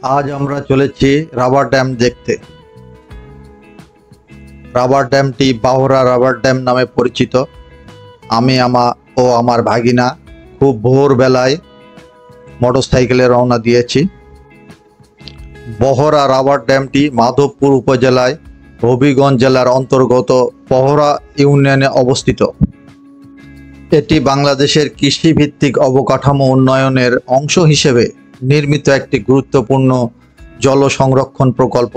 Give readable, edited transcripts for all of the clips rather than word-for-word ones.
আজ আমরা চলেছি রাবার ড্যাম দেখতে। রাবার ড্যামটি বাহরা রাবার ড্যাম নামে পরিচিত। আমি আমার ভাগিনা খুব ভোরবেলায় মোটরসাইকেলে রওনা দিয়েছি। বহরা রাবার ড্যামটি মাধবপুর উপজেলায় হবিগঞ্জ জেলার অন্তর্গত বহরা ইউনিয়নে অবস্থিত। এটি বাংলাদেশের কৃষিভিত্তিক অবকাঠামো উন্নয়নের অংশ হিসেবে নির্মিত একটি গুরুত্বপূর্ণ জল সংরক্ষণ প্রকল্প।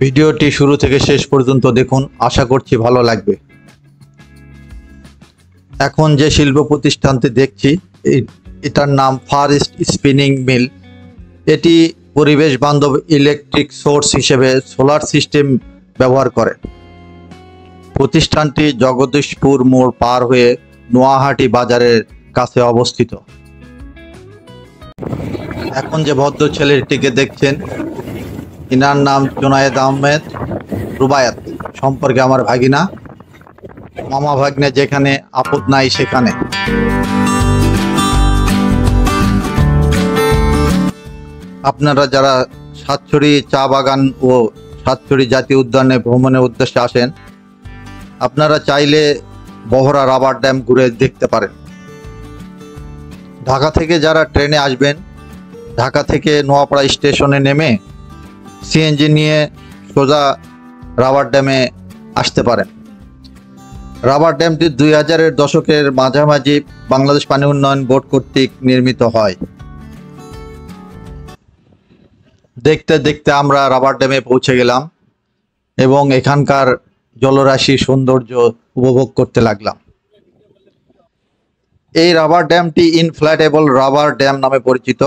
ভিডিওটি শুরু থেকে শেষ পর্যন্ত দেখুন, আশা করছি ভালো লাগবে। এখন যে শিল্প প্রতিষ্ঠানটি দেখছি এটার নাম ফার ইস্ট স্পিনিং মিল। এটি পরিবেশ বান্ধব ইলেকট্রিক সোর্স হিসেবে সোলার সিস্টেম ব্যবহার করে। প্রতিষ্ঠানটি জগদীশপুর মোড় পার হয়ে নোয়াহাটি বাজারের কাছে অবস্থিত। এখন যে ভদ্র ছেলেটিকে দেখছেন ইনার নাম জুনায়েদ আহমেদ রুবায়াত, সম্পর্কে আমার ভাগিনা। মামা ভাগ্নে যেখানে আপদ নাই সেখানে। আপনারা যারা সাতছড়ি চা বাগান ও সাতছড়ি জাতীয় উদ্যানে ভ্রমণের উদ্দেশ্যে আসেন, আপনারা চাইলে বহরা রাবার ড্যাম ঘুরে দেখতে পারেন। ঢাকা থেকে যারা ট্রেনে আসবেন, ঢাকা থেকে নোয়াপাড়া স্টেশনে নেমে সিএনজি নিয়ে সোজা রাবার ড্যামে আসতে পারেন। রাবার ড্যামটি 2000-এর দশকের মাঝামাঝি বাংলাদেশ পানি উন্নয়ন বোর্ড কর্তৃক নির্মিত হয়। দেখতে দেখতে আমরা রাবার ড্যামে পৌঁছে গেলাম এবং এখানকার জলরাশি সৌন্দর্য উপভোগ করতে লাগলাম। এই রাবার ড্যামটি ইনফ্ল্যাটেবল রাবার ড্যাম নামে পরিচিত।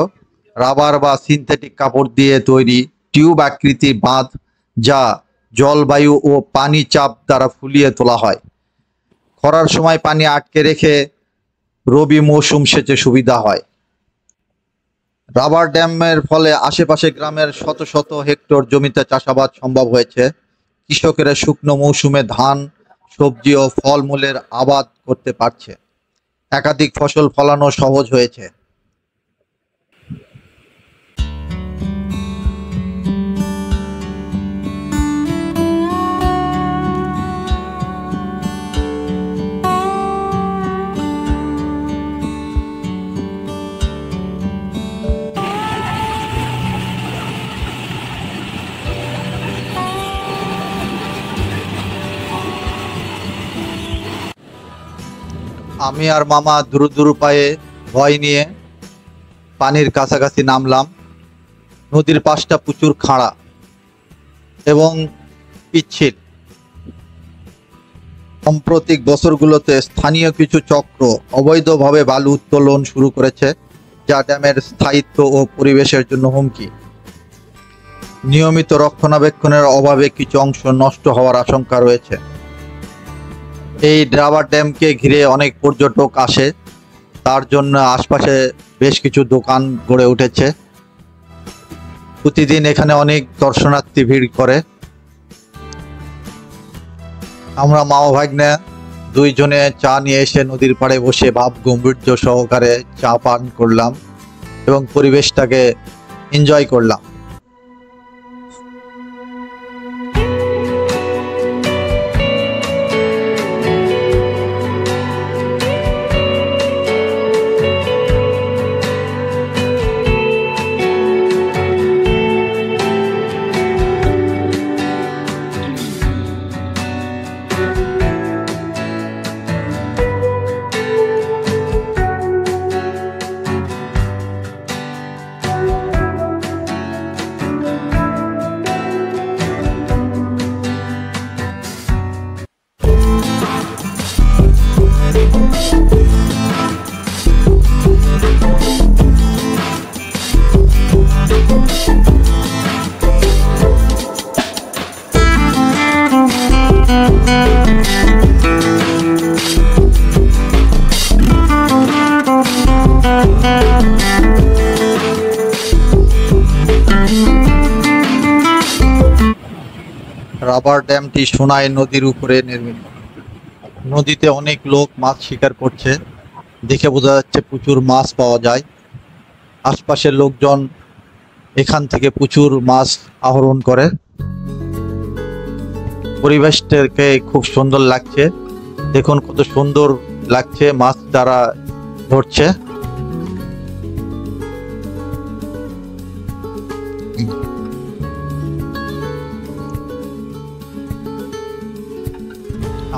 রাবার বা সিনথেটিক কাপড় দিয়ে তৈরি টিউব আকৃতির বাঁধ, যা জলবায়ু ও পানি চাপ দ্বারা ফুলিয়ে তোলা হয়। খরার সময় পানি আটকে রেখে রবি মৌসুম সেচে সুবিধা হয়। রাবার ড্যামের ফলে আশেপাশে গ্রামের শত শত হেক্টর জমিতে চাষাবাদ সম্ভব হয়েছে। কৃষকেরা শুকনো মৌসুমে ধান, সবজি ও ফলমূলের আবাদ করতে পারছে। একাধিক ফসল ফলানো সহজ হয়েছে। আমি আর মামা দুরু পায়ে ভয় নিয়ে পানির কাছাকাছি নামলাম। নদীর পাশটা প্রচুর খাড়া এবং পিচ্ছিল। সাম্প্রতিক বছরগুলোতে স্থানীয় কিছু চক্র অবৈধভাবে বালু উত্তোলন শুরু করেছে, যা ড্যামের স্থায়িত্ব ও পরিবেশের জন্য হুমকি। নিয়মিত রক্ষণাবেক্ষণের অভাবে কিছু অংশ নষ্ট হওয়ার আশঙ্কা রয়েছে। এই রাবার ড্যামকে ঘিরে অনেক পর্যটক আসে, তার জন্য আশপাশে বেশ কিছু দোকান গড়ে উঠেছে। প্রতিদিন এখানে অনেক দর্শনার্থী ভিড় করে। আমরা মা ও ভাগ্নে দুইজনে চা নিয়ে এসে নদীর পাড়ে বসে ভাব গম্ভীর্য সহকারে চা পান করলাম এবং পরিবেশটাকে এনজয় করলাম। রাবার ড্যামটি সোনাই নদীর উপরে নির্মিত। নদীতে অনেক লোক মাছ শিকার করছে, দেখে বোঝা যাচ্ছে প্রচুর মাছ পাওয়া যায়। আশপাশের লোকজন এখান থেকে প্রচুর মাছ আহরণ করে। পরিবেশটাকে খুব সুন্দর লাগছে, দেখুন কত সুন্দর লাগছে মাছ যারা ধরছে।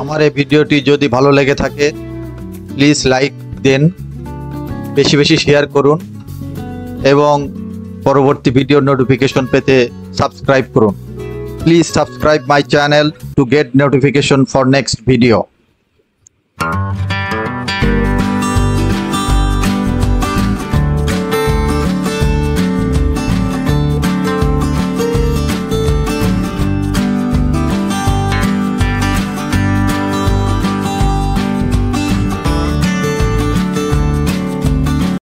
আমার এই ভিডিওটি যদি ভালো লেগে থাকে প্লিজ লাইক দেন, বেশি বেশি শেয়ার করুন এবং পরবর্তী ভিডিও নোটিফিকেশন পেতে সাবস্ক্রাইব করুন। Please subscribe my channel to get notification for next video.